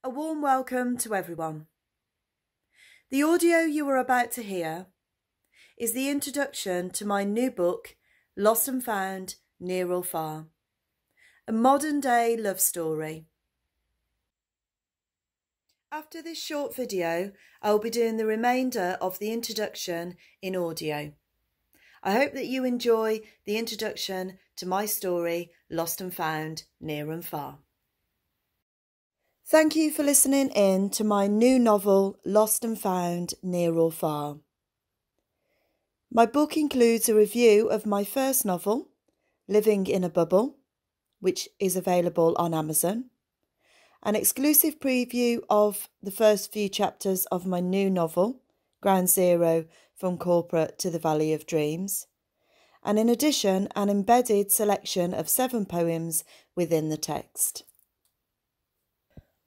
A warm welcome to everyone. The audio you are about to hear is the introduction to my new book, Lost and Found, Near or Far, a modern-day love story. After this short video, I will be doing the remainder of the introduction in audio. I hope that you enjoy the introduction to my story, Lost and Found, Near and Far. Thank you for listening in to my new novel, Lost and Found, Near or Far. My book includes a review of my first novel, Living in a Bubble, which is available on Amazon, an exclusive preview of the first few chapters of my new novel, Ground Zero, From Corporate to the Valley of Dreams, and in addition, an embedded selection of 7 poems within the text.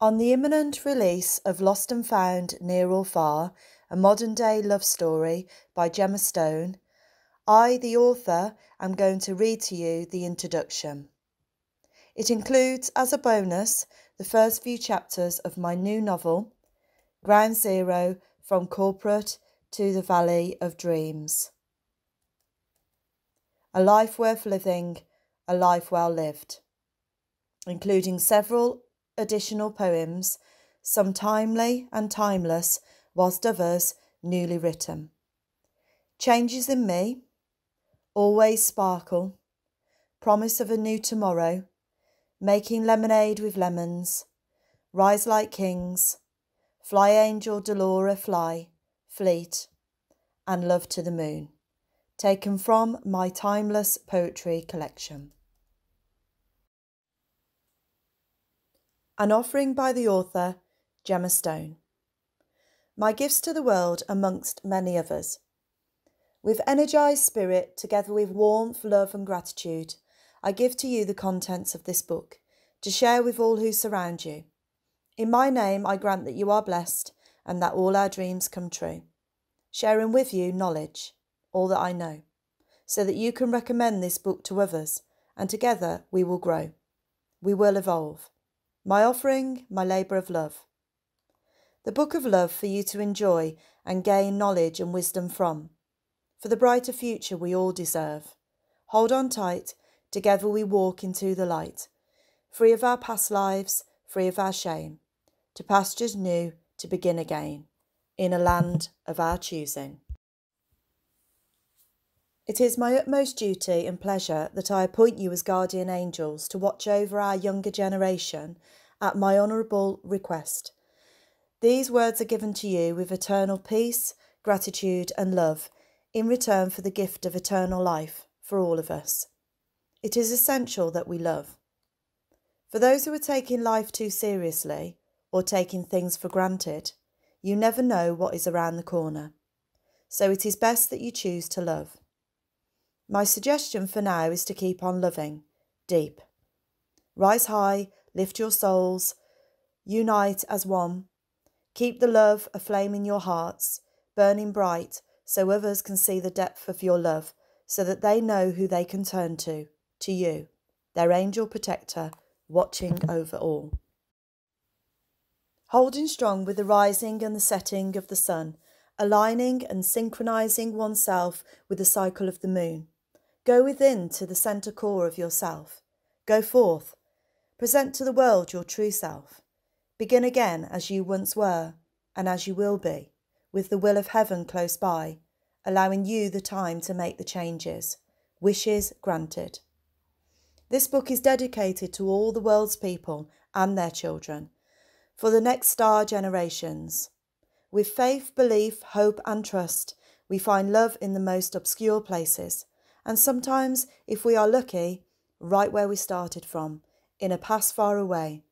On the imminent release of Lost and Found, Near or Far, a modern-day love story by Gemma Stone, I, the author, am going to read to you the introduction. It includes, as a bonus, the first few chapters of my new novel, Ground Zero, From Corporate to the Valley of Dreams. A life worth living, a life well lived, including several additional poems, some timely and timeless, whilst others newly written. Changes in me, always sparkle, promise of a new tomorrow, making lemonade with lemons, rise like kings, fly angel Delora fly, fleet, and love to the moon, taken from my timeless poetry collection. An offering by the author, Gemma Stone. My gifts to the world amongst many others. With energised spirit, together with warmth, love and gratitude, I give to you the contents of this book, to share with all who surround you. In my name I grant that you are blessed, and that all our dreams come true. Sharing with you knowledge, all that I know, so that you can recommend this book to others, and together we will grow. We will evolve. My offering, my labour of love. The book of love for you to enjoy and gain knowledge and wisdom from, for the brighter future we all deserve. Hold on tight, together we walk into the light, free of our past lives, free of our shame, to pastures new, to begin again, in a land of our choosing. It is my utmost duty and pleasure that I appoint you as guardian angels to watch over our younger generation at my honourable request. These words are given to you with eternal peace, gratitude and love in return for the gift of eternal life for all of us. It is essential that we love. For those who are taking life too seriously or taking things for granted, you never know what is around the corner. So it is best that you choose to love. My suggestion for now is to keep on loving, deep. Rise high, lift your souls, unite as one. Keep the love aflame in your hearts, burning bright, so others can see the depth of your love, so that they know who they can turn to you, their angel protector, watching over all. Holding strong with the rising and the setting of the sun, aligning and synchronizing oneself with the cycle of the moon. Go within to the centre core of yourself. Go forth. Present to the world your true self. Begin again as you once were, and as you will be, with the will of heaven close by, allowing you the time to make the changes. Wishes granted. This book is dedicated to all the world's people and their children, for the next star generations. With faith, belief, hope and trust, we find love in the most obscure places, and sometimes, if we are lucky, right where we started from, in a past far away.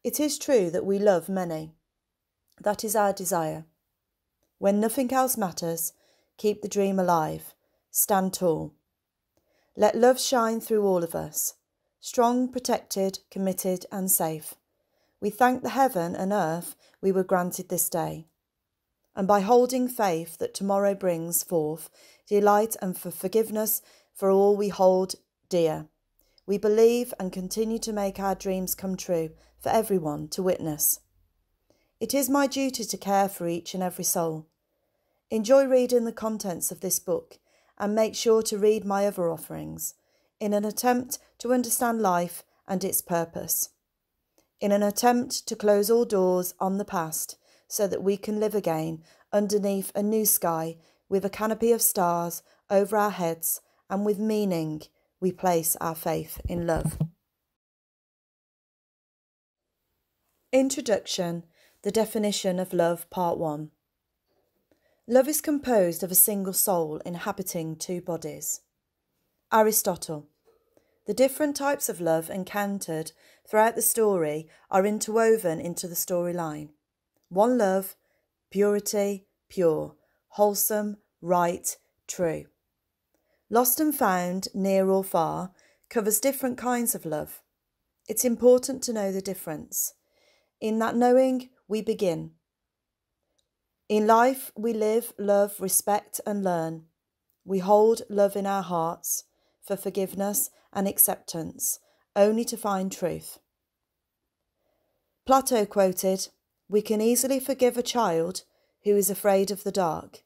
It is true that we love many. That is our desire. When nothing else matters, keep the dream alive. Stand tall. Let love shine through all of us. Strong, protected, committed and safe. We thank the heaven and earth we were granted this day. And by holding faith that tomorrow brings forth delight and for forgiveness for all we hold dear, we believe and continue to make our dreams come true for everyone to witness. It is my duty to care for each and every soul. Enjoy reading the contents of this book and make sure to read my other offerings in an attempt to understand life and its purpose, in an attempt to close all doors on the past so that we can live again underneath a new sky with a canopy of stars over our heads, and with meaning we place our faith in love. Introduction, the definition of love, Part 1. Love is composed of a single soul inhabiting two bodies. Aristotle. The different types of love encountered throughout the story are interwoven into the storyline. One love, purity, pure, wholesome, right, true. Lost and Found, Near or Far, covers different kinds of love. It's important to know the difference. In that knowing, we begin. In life, we live, love, respect, and learn. We hold love in our hearts for forgiveness and acceptance, only to find truth. Plato quoted, "We can easily forgive a child who is afraid of the dark.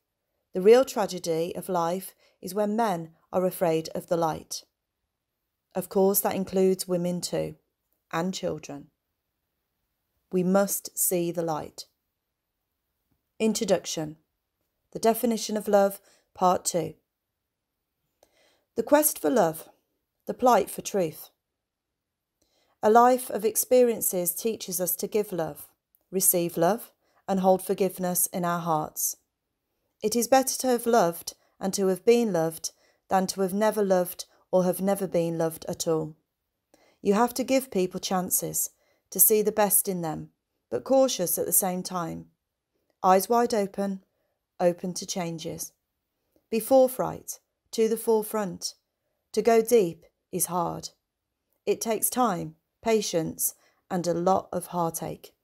The real tragedy of life is when men are afraid of the light." Of course, that includes women too, and children. We must see the light. Introduction, the definition of love, Part 2. The quest for love, the plight for truth. A life of experiences teaches us to give love, receive love, and hold forgiveness in our hearts. It is better to have loved and to have been loved than to have never loved or have never been loved at all. You have to give people chances to see the best in them, but cautious at the same time. Eyes wide open, open to changes. Be forthright, to the forefront. To go deep is hard. It takes time, patience, and a lot of heartache.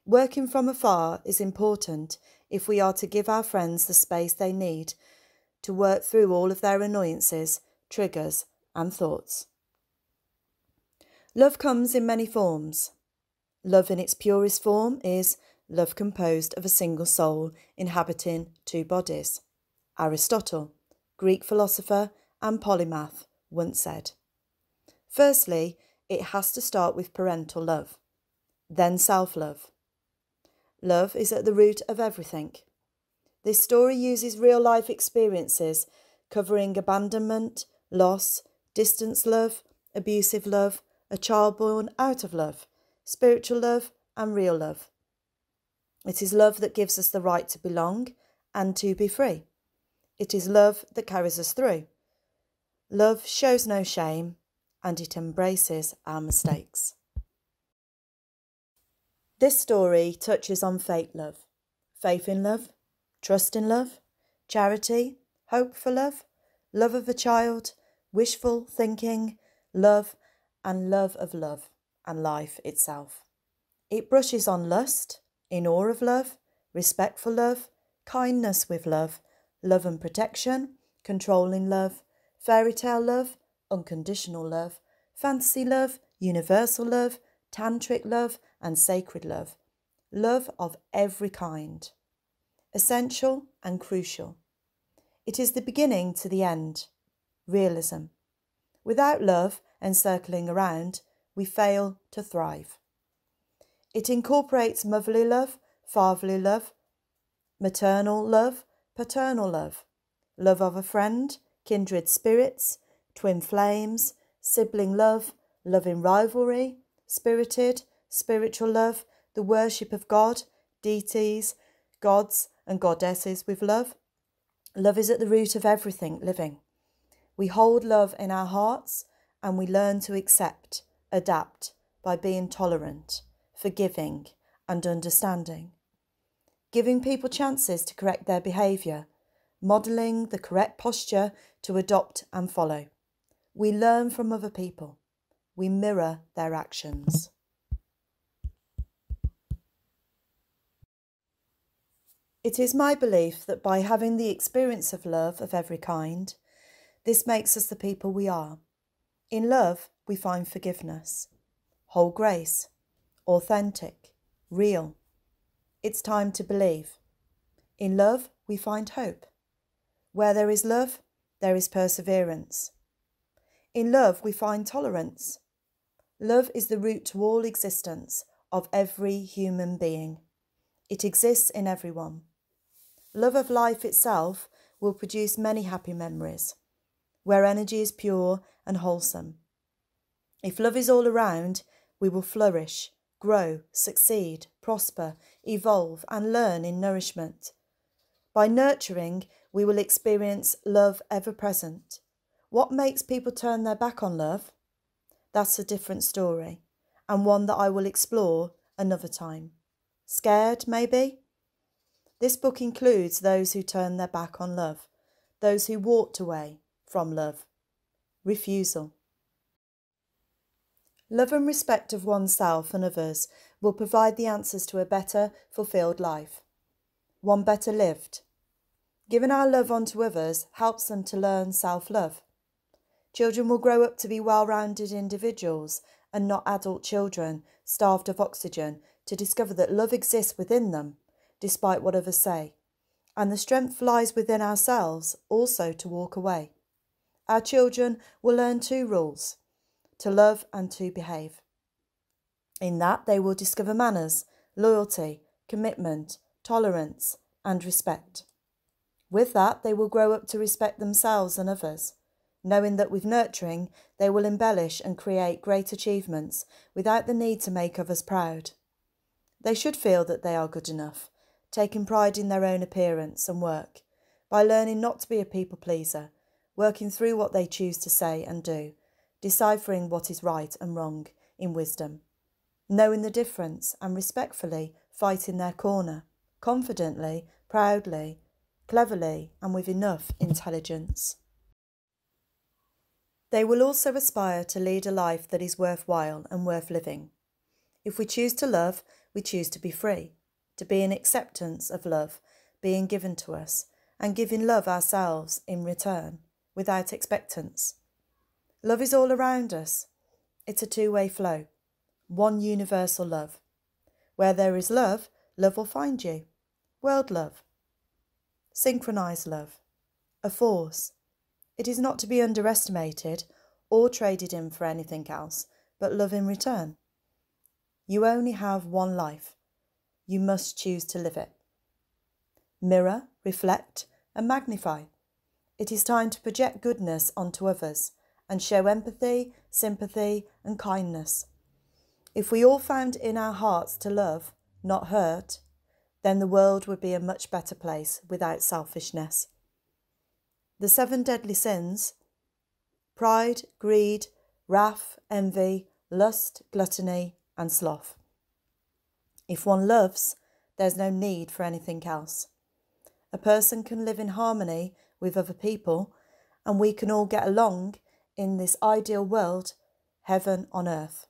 Working from afar is important if we are to give our friends the space they need to work through all of their annoyances, triggers, and thoughts. Love comes in many forms. Love in its purest form is love composed of a single soul inhabiting two bodies. Aristotle, Greek philosopher and polymath, once said. Firstly, it has to start with parental love, then self-love. Love is at the root of everything. This story uses real-life experiences covering abandonment, loss, distance love, abusive love, a child born out of love, spiritual love, and real love. It is love that gives us the right to belong and to be free. It is love that carries us through. Love shows no shame, and it embraces our mistakes. This story touches on faith love, faith in love, trust in love, charity, hope for love, love of a child, wishful thinking, love, and love of love and life itself. It brushes on lust, in awe of love, respect for love, kindness with love, love and protection, controlling love, fairy tale love, unconditional love, fantasy love, universal love, tantric love, and sacred love. Love of every kind. Essential and crucial. It is the beginning to the end. Realism. Without love encircling around, we fail to thrive. It incorporates motherly love, fatherly love, maternal love, paternal love, love of a friend, kindred spirits, twin flames, sibling love, love in rivalry, spirited, spiritual love, the worship of God, deities, gods and goddesses with love. Love is at the root of everything living. We hold love in our hearts and we learn to accept, adapt by being tolerant, forgiving and understanding. Giving people chances to correct their behaviour, modelling the correct posture to adopt and follow. We learn from other people. We mirror their actions. It is my belief that by having the experience of love of every kind, this makes us the people we are. In love, we find forgiveness, whole grace, authentic, real. It's time to believe. In love, we find hope. Where there is love, there is perseverance. In love, we find tolerance. Love is the root to all existence of every human being. It exists in everyone. Love of life itself will produce many happy memories, where energy is pure and wholesome. If love is all around, we will flourish, grow, succeed, prosper, evolve, and learn in nourishment. By nurturing, we will experience love ever present. What makes people turn their back on love? That's a different story, and one that I will explore another time. Scared, maybe? This book includes those who turn their back on love, those who walked away from love. Refusal. Love and respect of oneself and others will provide the answers to a better, fulfilled life. One better lived. Giving our love onto others helps them to learn self-love. Children will grow up to be well-rounded individuals and not adult children starved of oxygen to discover that love exists within them, despite what others say, and the strength lies within ourselves also to walk away. Our children will learn 2 rules: to love and to behave. In that, they will discover manners, loyalty, commitment, tolerance, and respect. With that, they will grow up to respect themselves and others, knowing that with nurturing, they will embellish and create great achievements without the need to make others proud. They should feel that they are good enough, taking pride in their own appearance and work, by learning not to be a people pleaser, working through what they choose to say and do, deciphering what is right and wrong in wisdom, knowing the difference and respectfully fighting their corner, confidently, proudly, cleverly, and with enough intelligence. They will also aspire to lead a life that is worthwhile and worth living. If we choose to love, we choose to be free, to be in acceptance of love being given to us, and giving love ourselves in return, without expectance. Love is all around us. It's a 2-way flow, one universal love. Where there is love, love will find you. World love. Synchronized love. A force. It is not to be underestimated or traded in for anything else, but love in return. You only have one life. You must choose to live it. Mirror, reflect, and magnify. It is time to project goodness onto others and show empathy, sympathy, and kindness. If we all found in our hearts to love, not hurt, then the world would be a much better place without selfishness. The 7 deadly sins: pride, greed, wrath, envy, lust, gluttony, and sloth. If one loves, there's no need for anything else. A person can live in harmony with other people, and we can all get along in this ideal world, heaven on earth.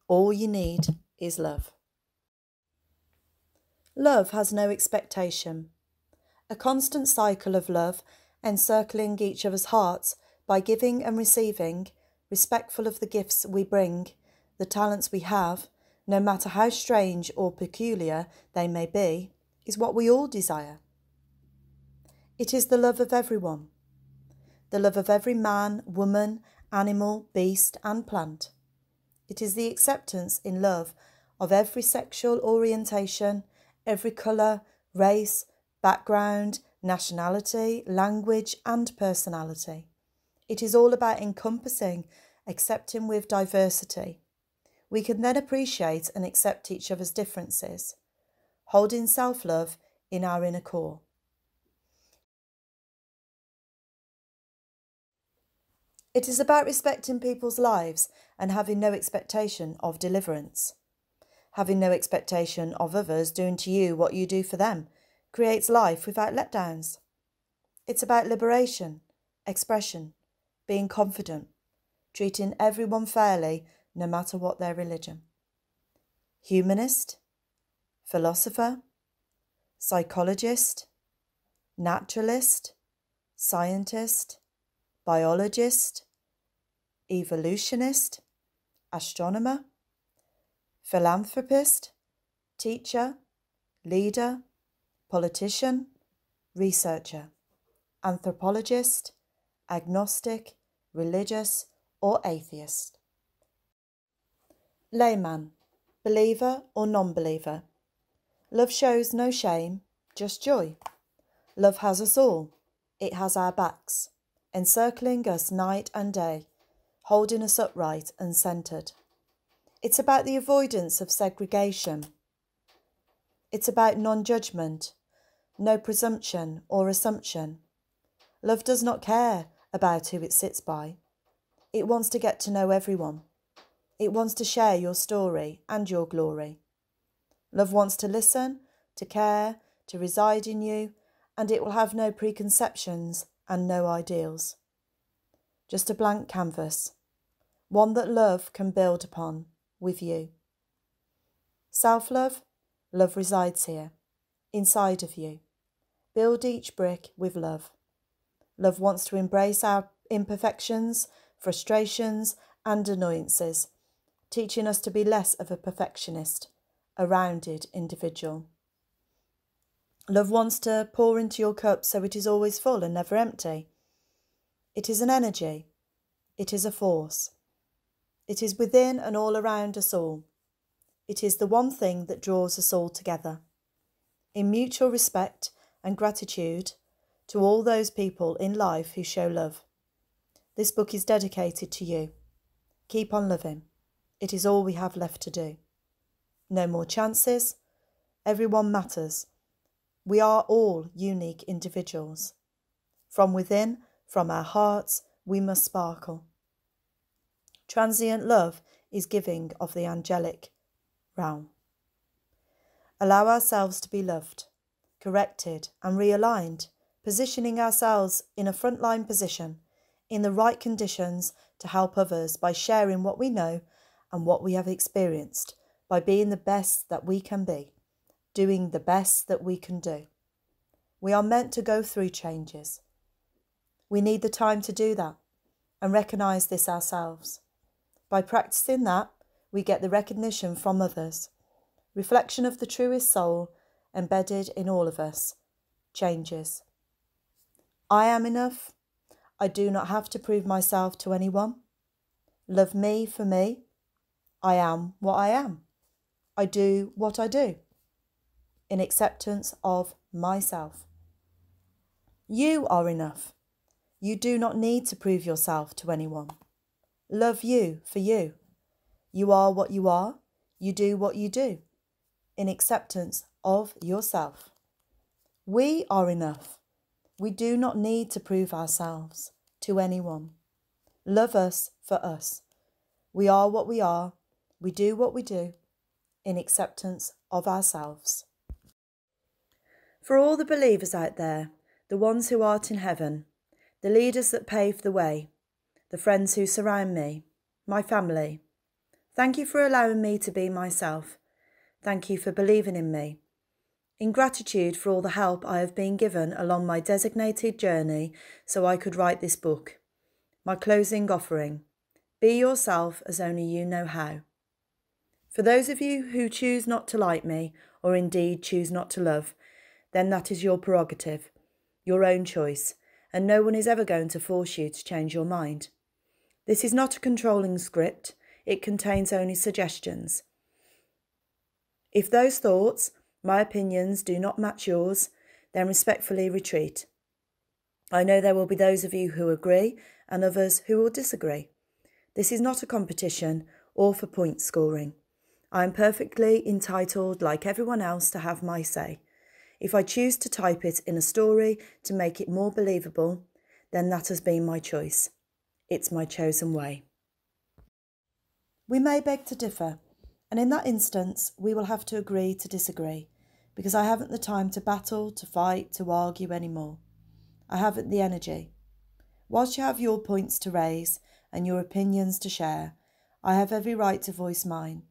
All you need is love. Love has no expectation. A constant cycle of love encircling each other's hearts by giving and receiving, respectful of the gifts we bring, the talents we have, no matter how strange or peculiar they may be, is what we all desire. It is the love of everyone, the love of every man, woman, animal, beast, and plant. It is the acceptance in love of every sexual orientation, every colour, race, background, nationality, language, and personality. It is all about encompassing, accepting with diversity. We can then appreciate and accept each other's differences, holding self-love in our inner core. It is about respecting people's lives and having no expectation of deliverance. Having no expectation of others doing to you what you do for them creates life without letdowns. It's about liberation, expression, being confident, treating everyone fairly no matter what their religion. Humanist, philosopher, psychologist, naturalist, scientist, biologist, evolutionist, astronomer, philanthropist, teacher, leader, politician, researcher, anthropologist, agnostic, religious, or atheist. Layman, believer or non-believer. Love shows no shame, just joy. Love has us all. It has our backs, encircling us night and day, holding us upright and centred. It's about the avoidance of segregation. It's about non-judgment, no presumption or assumption. Love does not care about who it sits by. It wants to get to know everyone. It wants to share your story and your glory. Love wants to listen, to care, to reside in you, and it will have no preconceptions and no ideals. Just a blank canvas, one that love can build upon with you. Self-love, love resides here, inside of you. Build each brick with love. Love wants to embrace our imperfections, frustrations, and annoyances, teaching us to be less of a perfectionist, a rounded individual. Love wants to pour into your cup so it is always full and never empty. It is an energy. It is a force. It is within and all around us all. It is the one thing that draws us all together. In mutual respect and gratitude to all those people in life who show love. This book is dedicated to you. Keep on loving. It is all we have left to do. No more chances. Everyone matters. We are all unique individuals. From within, from our hearts, we must sparkle. Transient love is giving of the angelic realm. Allow ourselves to be loved, corrected and realigned, positioning ourselves in a frontline position, in the right conditions to help others by sharing what we know and what we have experienced, by being the best that we can be, doing the best that we can do. We are meant to go through changes. We need the time to do that and recognise this ourselves. By practising that, we get the recognition from others. Reflection of the truest soul embedded in all of us changes. I am enough. I do not have to prove myself to anyone. Love me for me. I am what I am. I do what I do. In acceptance of myself. You are enough. You do not need to prove yourself to anyone. Love you for you. You are what you are. You do what you do. In acceptance of yourself. We are enough. We do not need to prove ourselves to anyone. Love us for us. We are what we are. We do what we do. In acceptance of ourselves. For all the believers out there, the ones who art in heaven, the leaders that pave the way, the friends who surround me, my family, thank you for allowing me to be myself. Thank you for believing in me. In gratitude for all the help I have been given along my designated journey so I could write this book. My closing offering, be yourself as only you know how. For those of you who choose not to like me, or indeed choose not to love, then that is your prerogative, your own choice, and no one is ever going to force you to change your mind. This is not a controlling script, it contains only suggestions. If those thoughts, my opinions, do not match yours, then respectfully retreat. I know there will be those of you who agree and others who will disagree. This is not a competition or for point scoring. I am perfectly entitled, like everyone else, to have my say. If I choose to type it in a story to make it more believable, then that has been my choice. It's my chosen way. We may beg to differ, and in that instance we will have to agree to disagree, because I haven't the time to battle, to fight, to argue anymore. I haven't the energy. Whilst you have your points to raise and your opinions to share, I have every right to voice mine.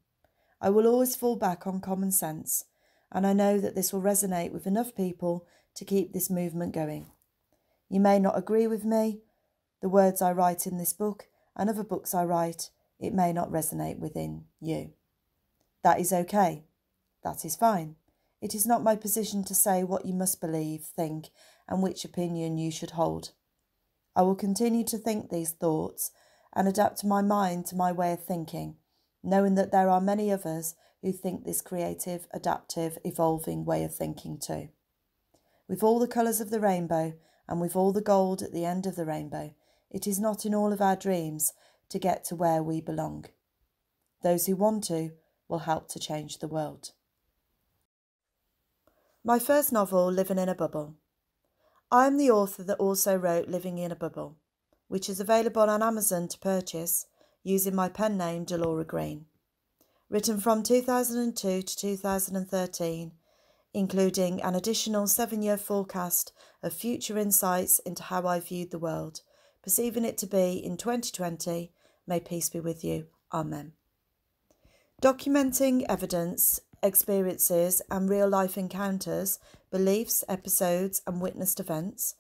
I will always fall back on common sense, and I know that this will resonate with enough people to keep this movement going. You may not agree with me, the words I write in this book and other books I write, it may not resonate within you. That is okay. That is fine. It is not my position to say what you must believe, think, and which opinion you should hold. I will continue to think these thoughts and adapt my mind to my way of thinking, knowing that there are many others who think this creative, adaptive, evolving way of thinking too. With all the colours of the rainbow and with all the gold at the end of the rainbow, it is not in all of our dreams to get to where we belong. Those who want to will help to change the world. My first novel, Living in a Bubble. I am the author that also wrote Living in a Bubble, which is available on Amazon to purchase using my pen name Delora Green. Written from 2002 to 2013, including an additional 7-year forecast of future insights into how I viewed the world, perceiving it to be in 2020, may peace be with you. Amen. Documenting evidence, experiences and real-life encounters, beliefs, episodes and witnessed events,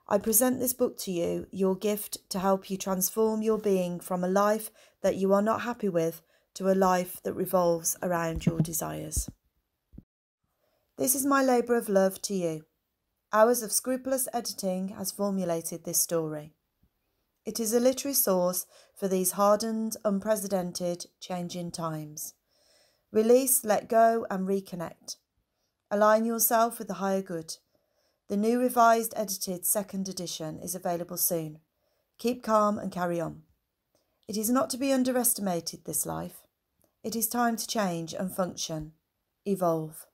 I present this book to you, your gift to help you transform your being from a life that you are not happy with to a life that revolves around your desires. This is my labour of love to you. Hours of scrupulous editing has formulated this story. It is a literary source for these hardened, unprecedented, changing times. Release, let go and reconnect. Align yourself with the higher good. The new revised edited 2nd edition is available soon. Keep calm and carry on. It is not to be underestimated, this life. It is time to change and function. Evolve.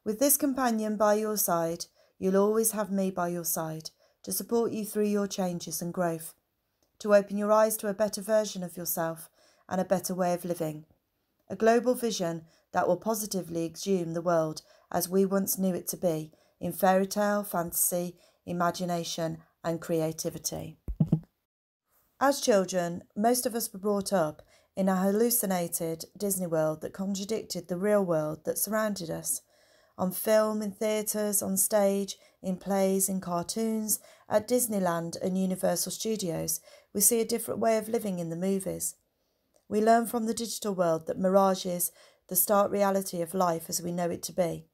With this companion by your side, you'll always have me by your side to support you through your changes and growth, to open your eyes to a better version of yourself and a better way of living. A global vision that will positively exhume the world as we once knew it to be, in fairy tale, fantasy, imagination and creativity. As children, most of us were brought up in a hallucinated Disney world that contradicted the real world that surrounded us. On film, in theatres, on stage, in plays, in cartoons, at Disneyland and Universal Studios, we see a different way of living in the movies. We learn from the digital world that mirages the stark reality of life as we know it to be,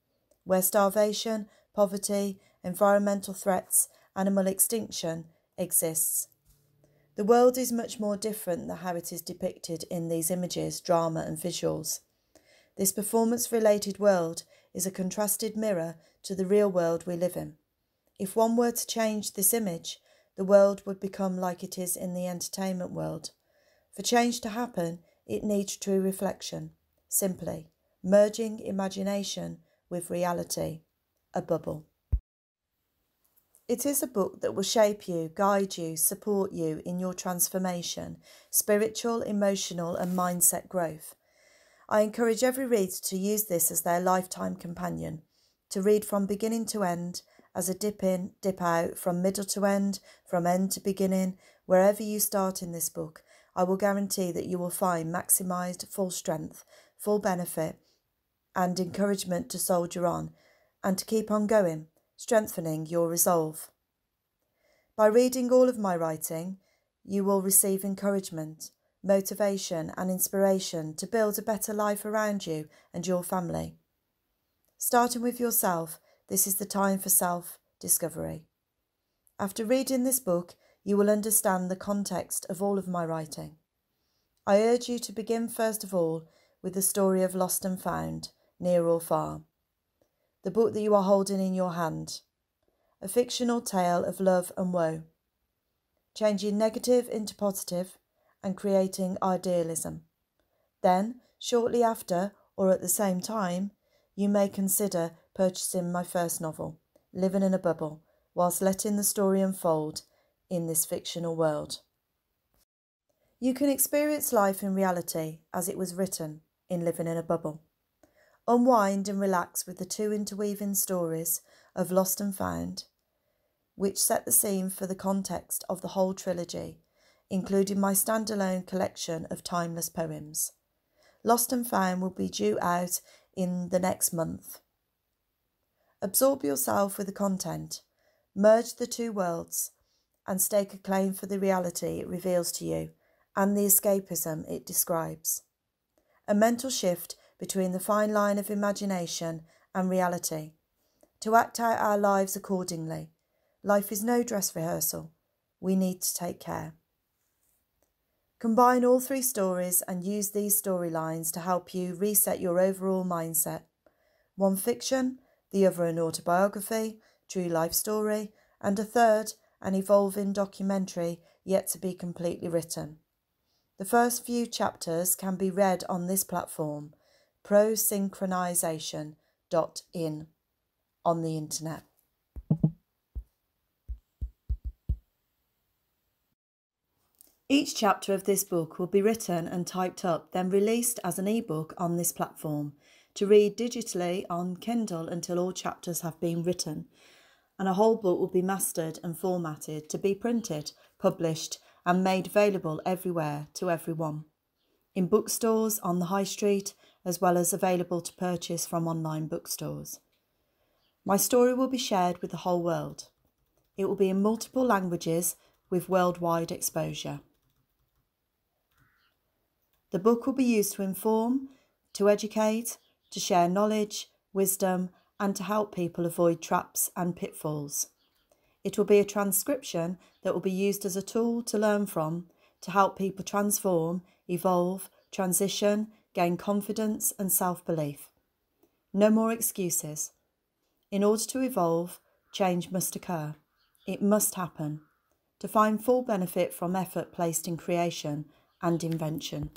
where starvation, poverty, environmental threats, animal extinction exists. The world is much more different than how it is depicted in these images, drama and visuals. This performance-related world is a contrasted mirror to the real world we live in. If one were to change this image, the world would become like it is in the entertainment world. For change to happen, it needs true reflection, simply merging imagination with reality, a bubble. It is a book that will shape you, guide you, support you in your transformation, spiritual, emotional and mindset growth. I encourage every reader to use this as their lifetime companion, to read from beginning to end, as a dip in, dip out, from middle to end, from end to beginning. Wherever you start in this book, I will guarantee that you will find maximised full strength, full benefit and encouragement to soldier on and to keep on going, strengthening your resolve. By reading all of my writing, you will receive encouragement, motivation and inspiration to build a better life around you and your family. Starting with yourself, this is the time for self-discovery. After reading this book, you will understand the context of all of my writing. I urge you to begin first of all with the story of Lost and Found, Near or Far, the book that you are holding in your hand, a fictional tale of love and woe, changing negative into positive and creating idealism. Then, shortly after, or at the same time, you may consider purchasing my first novel, Living in a Bubble, whilst letting the story unfold in this fictional world. You can experience life in reality as it was written in Living in a Bubble. Unwind and relax with the two interweaving stories of Lost and Found, which set the scene for the context of the whole trilogy, including my standalone collection of timeless poems. Lost and Found will be due out in the next month. Absorb yourself with the content, merge the two worlds, and stake a claim for the reality it reveals to you and the escapism it describes. A mental shift between the fine line of imagination and reality, to act out our lives accordingly. Life is no dress rehearsal. We need to take care. Combine all three stories and use these storylines to help you reset your overall mindset. One fiction, the other an autobiography, true life story, and a third, an evolving documentary yet to be completely written. The first few chapters can be read on this platform, prosynchronization.in, on the internet. Each chapter of this book will be written and typed up, then released as an ebook on this platform, to read digitally on Kindle until all chapters have been written, and a whole book will be mastered and formatted to be printed, published, and made available everywhere to everyone, in bookstores on the high street, as well as available to purchase from online bookstores. My story will be shared with the whole world. It will be in multiple languages with worldwide exposure. The book will be used to inform, to educate, to share knowledge, wisdom, and to help people avoid traps and pitfalls. It will be a transcription that will be used as a tool to learn from, to help people transform, evolve, transition, gain confidence and self-belief. No more excuses. In order to evolve, change must occur. It must happen, to find full benefit from effort placed in creation and invention.